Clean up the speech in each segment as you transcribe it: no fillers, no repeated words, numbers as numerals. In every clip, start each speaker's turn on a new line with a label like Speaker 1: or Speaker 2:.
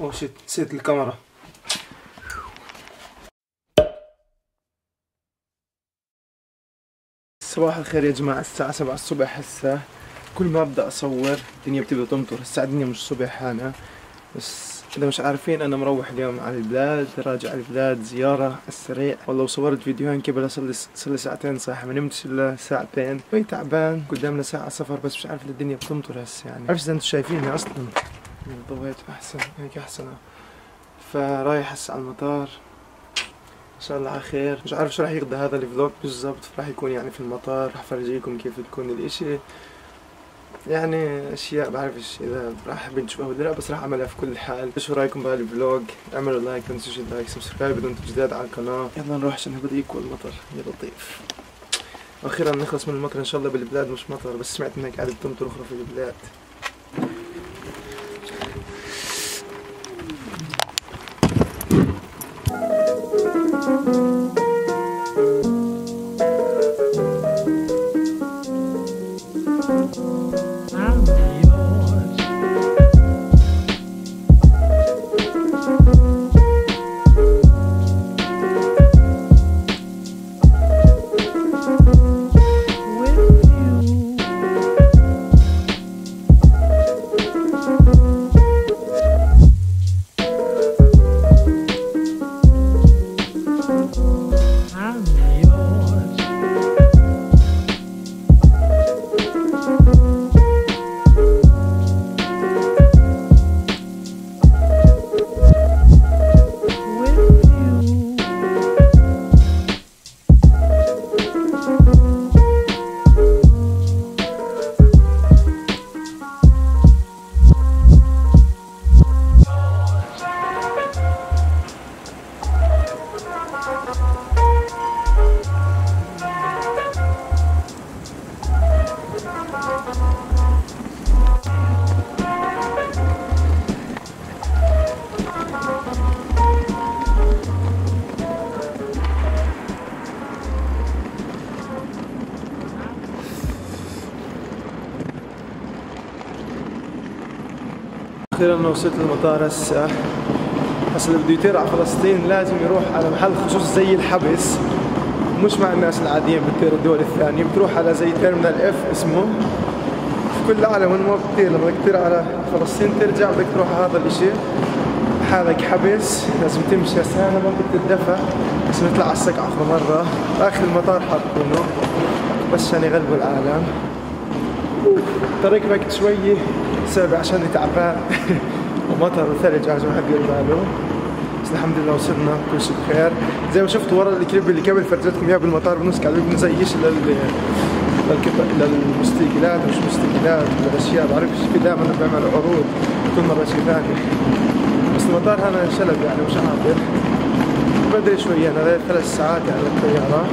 Speaker 1: اوه شيت، نسيت الكاميرا. صباح الخير يا جماعة، الساعة 7 الصبح هسه. كل ما ابدأ اصور الدنيا بتبدأ تمطر. هسه الدنيا مش صبح هنا، بس اذا مش عارفين انا مروح اليوم على البلاد، راجع على البلاد زيارة السريع. والله وصورت فيديوهين قبل، صار لي ساعتين صح، ما نمتش الا ساعتين، شوي تعبان، قدامنا ساعة سفر، بس مش عارف الدنيا بتمطر هسه يعني. عرفت اذا انتم شايفيني اصلا، ضويت احسن هيك احسن. فرايح هسه على المطار ان شاء الله على خير. مش عارف شو راح يغدى هذا الفلوج بالضبط، راح يكون يعني في المطار، راح افرجيكم كيف تكون الاشي، يعني اشياء بعرفش اذا راح بنشوفها ولا لا، بس راح اعملها في كل حال. شو رايكم بهالفلوج؟ اعملوا لايك، ما تنسوش اللايك، سبسكرايب اذا انتم جداد على القناه. يلا نروح عشان بده يكون المطر يا لطيف. واخيرا نخلص من المطر ان شاء الله. بالبلاد مش مطر، بس سمعت انها قاعده تمطر اخرى في البلاد. اخيرا وصلت المطار هسه. اللي بده يطير على فلسطين لازم يروح على محل خصوص زي الحبس، مش مع الناس العاديين بتطير الدول الثانية، بتروح على زي تيرمينال اف اسمه في كل العالم. وين ما بتطير لما بدك تطير على فلسطين ترجع بدك تروح على هذا الاشي، حالك حبس لازم تمشي. هسه انا ما كنت تدفع، بس نطلع على السقف اخر مرة اخر المطار حاطينه بس عشان يغلبوا العالم. الطريق وقت شوي صعب عشان تعبان ومطر وثلج عشان حد يدير باله، بس الحمد لله وصلنا كل شيء بخير. زي ما شفتوا ورا الكليب اللي قبل فرجتكم اياه بالمطار بنص قاعدين بنزيش للمستقلات ومش مستقلات للاشياء، بعرفش في دائما بعمل عروض كل مره شيء ثاني، بس المطار هنا انشلب يعني مش حاضر. بدري شوي انا غير 3 ساعات يعني الطياره،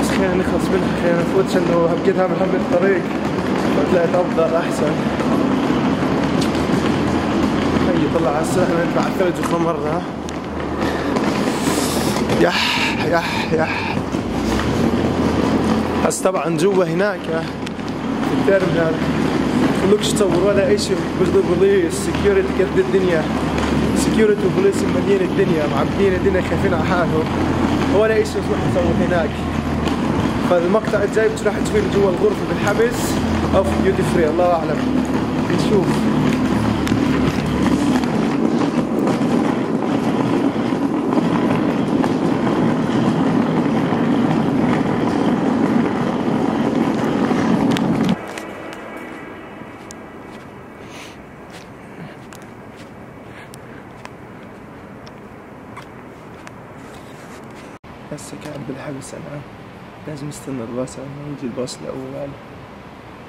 Speaker 1: بس خلينا نخلص منها، خلينا نفوت عشان بقيت هعمل هم الطريق طلعت افضل احسن. هي طلع هسه احنا نطلع على الثلج اخر مره. يح هسه طبعا جوا هناك في التيرمينال خلوكش تصور ولا اي شيء، بيجوا بوليس سكيورتي قد الدنيا، سكيورتي وبوليس مالين الدنيا، معبين الدنيا خايفين على حالهم، ولا اي شيء تروح تصور هناك. فالمقطع الجاي راح تشوفين جوا الغرفه بالحبس او في ديوتي فري، الله اعلم نشوف. هسه قاعد بالحبس انا، لازم استنى الباص لما يجي الباص الاول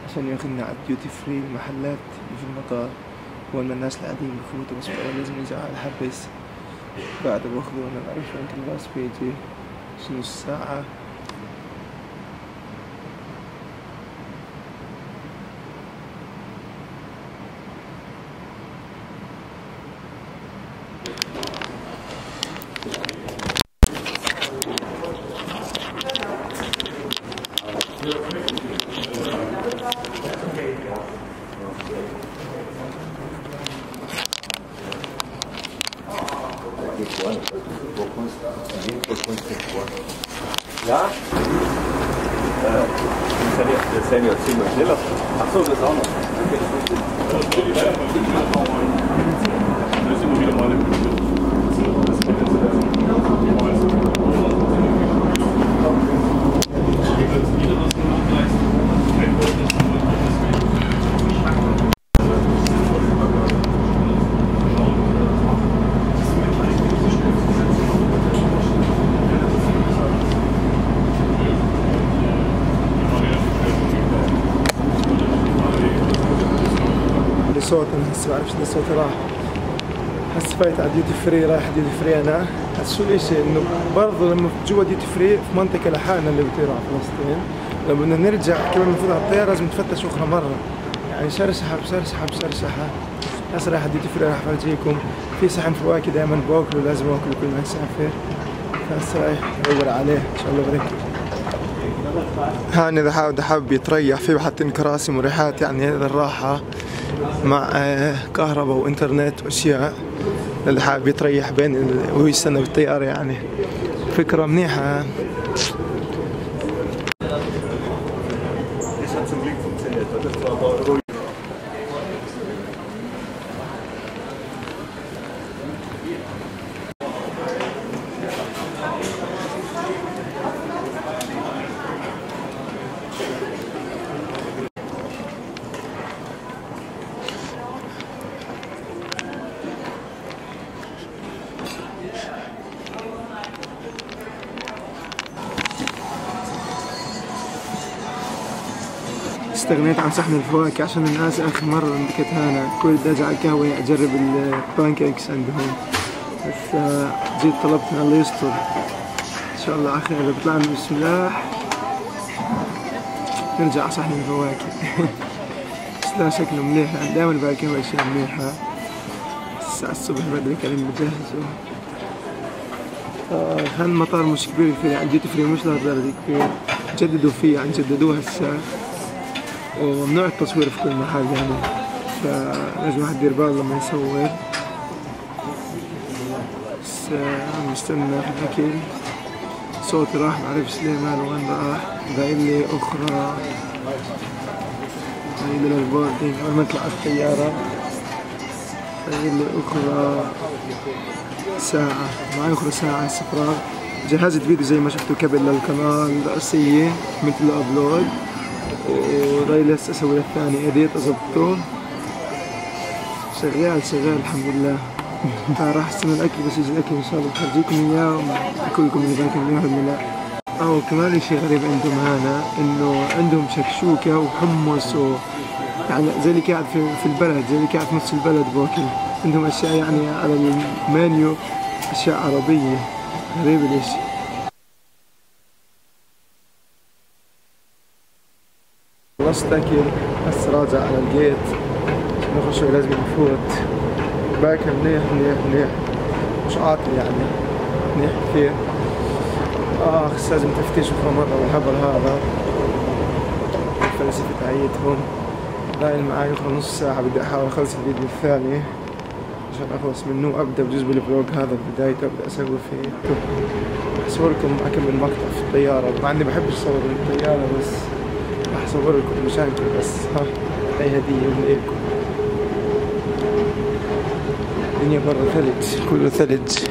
Speaker 1: عشان ياخذنا على الديوتي فري المحلات اللي في المطار. اول ما الناس العاديين بفوتوا، بس اول لازم يجوا على الحبس، بعد باخذونا. بعرفش امتى الباص بيجي، نص ساعة.
Speaker 2: Ja? Das Handy hat 10 Mal schneller. Achso, das auch noch. Das ist immer wieder mal
Speaker 1: صوت انا هسه بعرفش اذا صوتي راح. هسه فايت على ديوتي فري، رايح ديوتي فري انا. هسه شو الاشي انه برضه لما جوا ديوتي فري في منطقة لحالنا اللي بتطير على فلسطين، لما بدنا نرجع كمان نفوت على الطيارة لازم نتفتش اخرى مرة، يعني شرشحة بشرشحة بشرشحة. هسه رايح على ديوتي فري، راح افرجيكم في صحن فواكه دائما باكله، لازم اكله كل ما اسافر. هسه رايح ادور عليه ان شاء الله بركب. هان اذا حابب يتريح في حاطين كراسي مريحات، يعني هذا الراحة مع كهرباء وانترنت واشياء اللي حابب يتريح بين وهو يستنى بالطيارة، يعني فكرة منيحة. استغنيت عن صحن الفواكه عشان الناس آخر مرة لما كنت هنا كل بدي على القهوة أجرب البانكيكس عندهم، بس جيت طلبت من الله يستر إن شاء الله على خير. إذا بيطلع لنا بسم الله نرجع على صحن الفواكه. بس لا شكله مليح، يعني دائما بالقهوة أشياء مليحة. الساعة الصبح بدري كان بجهزه. هان المطار مش كبير فيه، يعني ديوتي فري مش لهالدرجة كبير، جددوا فيه يعني جددوه هسه، وممنوع التصوير في كل محل يعني، فلازم واحد يدير باله لما يصور. بس عم بستنى في الأكل، صوتي راح بعرفش ليه ماله وين راح. باين لي أخرى، باين لي للبوردينج أول ما أطلع الطيارة، باين لي أخرى ساعة، معي أخرى ساعة هسه فراغ. جهزت فيديو زي ما شفتوا قبل للقناة الرئيسية مثل أبلود، وضايل لسه اسوي الثاني اديت اظبطه. شغال الحمد لله. راح استنى الاكل، بس يجي الاكل ان شاء الله بخرجيكم اياه واحكي لكم اذا باكل اياه ولا لا. او كمان شيء غريب عندهم هنا انه عندهم شكشوكه وحمص يعني زي اللي قاعد في البلد، زي اللي قاعد في نص البلد باكل. عندهم اشياء يعني على المنيو اشياء عربيه، غريب الاشي. خلصت اكل هسه راجع على الجيت عشان نخش لازم نفوت. باكل منيح مش عاطل يعني، منيح كثير. بس لازم تفتيش اخرى مرة والهبل هذا الفلسفة تاعيتهم. ضايل معاي اخرى نص ساعة، بدي احاول اخلص الفيديو الثاني عشان اخلص منه ابدا بجزء بالفلوج هذا بدايته ابدا اسوي فيه. اصور لكم اكمل مقطع في الطيارة، مع اني بحبش اصور من الطيارة بس راح اصور لكم مشانكم، بس هاي هدية منكم. الدنيا برا ثلج، كله ثلج.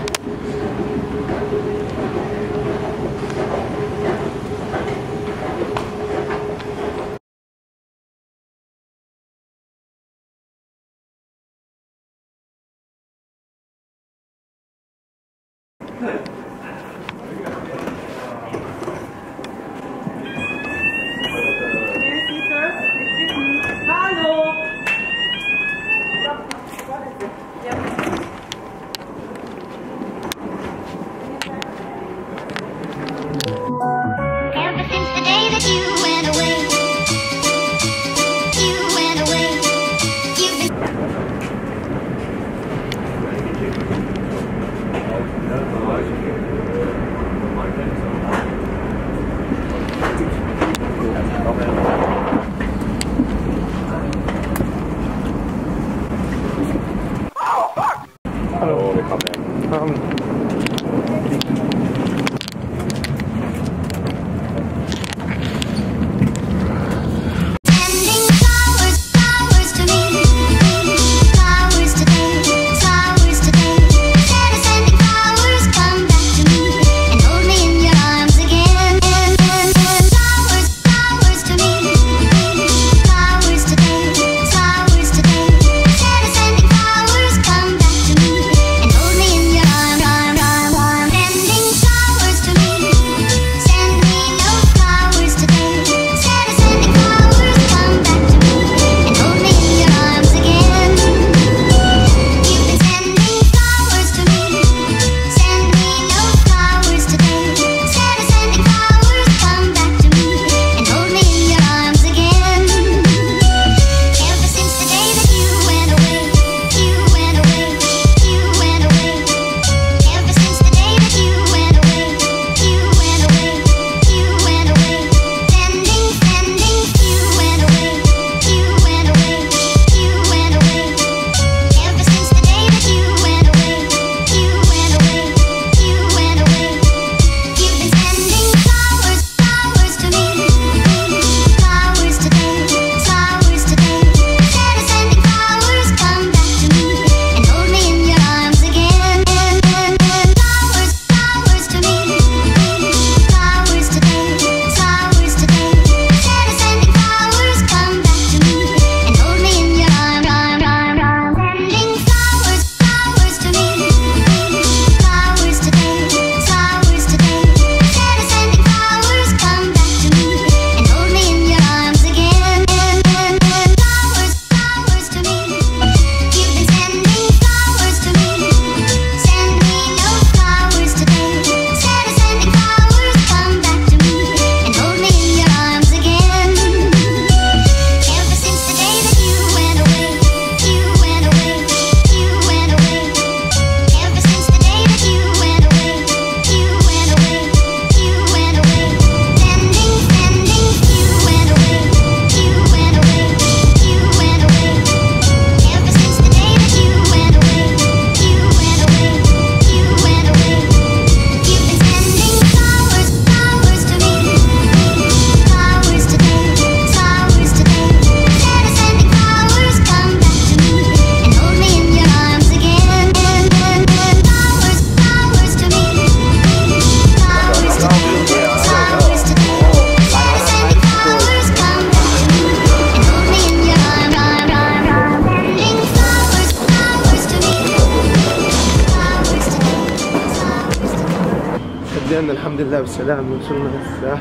Speaker 1: رجعنا الحمد لله بالسلامة، وصلنا هسه.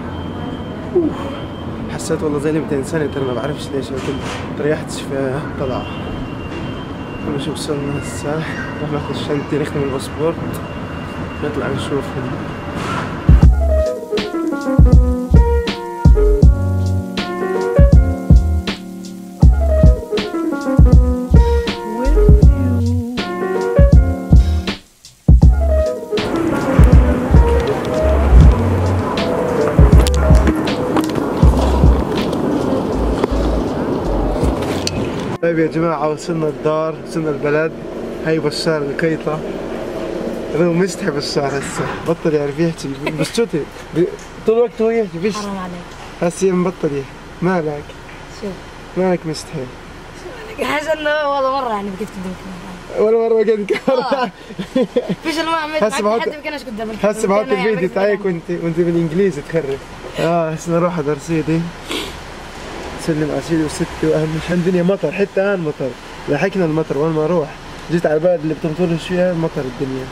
Speaker 1: حسيت والله زي لي 200 سنة، ترى ما بعرفش ليش كنت ريحتش في طلعة. شو وصلنا هسه، رح ناخذ الشنطة نختم الباسبورت نطلع نشوفهم. طيب يا جماعة وصلنا الدار، وصلنا البلد. هاي بشار الكيطة، هذا مستحي بشار هسه، بطل يعرف يحكي بس شو طول الوقت هو يحكي فيش.
Speaker 3: حرام عليك
Speaker 1: هسه مبطل يحكي. مالك؟
Speaker 3: شو؟
Speaker 1: مالك مستحي؟
Speaker 3: حاسس انه والله مرة يعني بكيت قدامك
Speaker 1: ولا مرة قد كرة.
Speaker 3: فيش المعمل حد بكناش قدامك.
Speaker 1: هسه بحط الفيديو تاعك وانت بالانجليزي تخرب. هسه نروح على دار سيدي، سلم على سيدي وستي. واهم شيء الدنيا مطر، حتى الان مطر، لحقنا المطر وين ما اروح. جيت على البلد اللي بتمطرش فيها مطر الدنيا.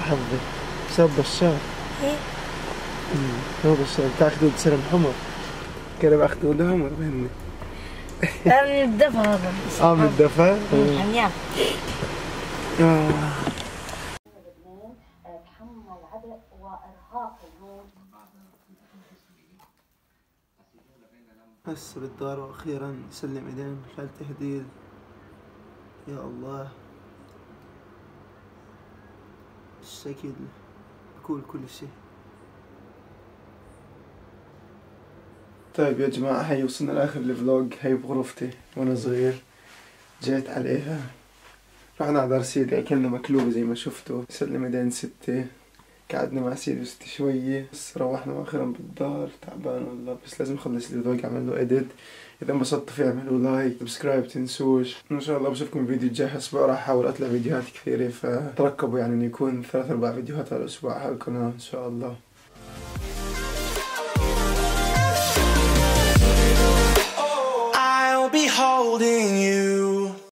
Speaker 1: حظي بسبب بشار.
Speaker 3: ايه؟
Speaker 1: هو بشار تاخذوا بسلم حمر. كده اخذوا له حمر بهني.
Speaker 3: من الدفا هذا.
Speaker 1: من الدفا؟
Speaker 3: حميان.
Speaker 4: تحمل العبء وإرهاق الموت.
Speaker 1: هسه بالدار واخيرا سلم ايدين خالتي هديل. يا الله الشكل بكل كل شيء. طيب يا جماعة هاي وصلنا لاخر الفلوج. هاي بغرفتي وانا صغير جيت عليها. رحنا على دار سيدي اكلنا مكلوبة زي ما شفتوا. سلم ايدين ستي، قعدنا مع سيدي وستي شوية، بس روحنا اخيرا بالدار. تعبان والله، بس لازم اخلص الفلوج اعمل له اديت. اذا انبسطتوا فيه اعملوا لايك سبسكرايب تنسوش. ان شاء الله بشوفكم الفيديو الجاي. اسبوع راح احاول اطلع فيديوهات كثيرة، فترقبوا يعني انه يكون 3-4 فيديوهات على الاسبوع على القناة ان شاء الله.
Speaker 5: I'll be holding you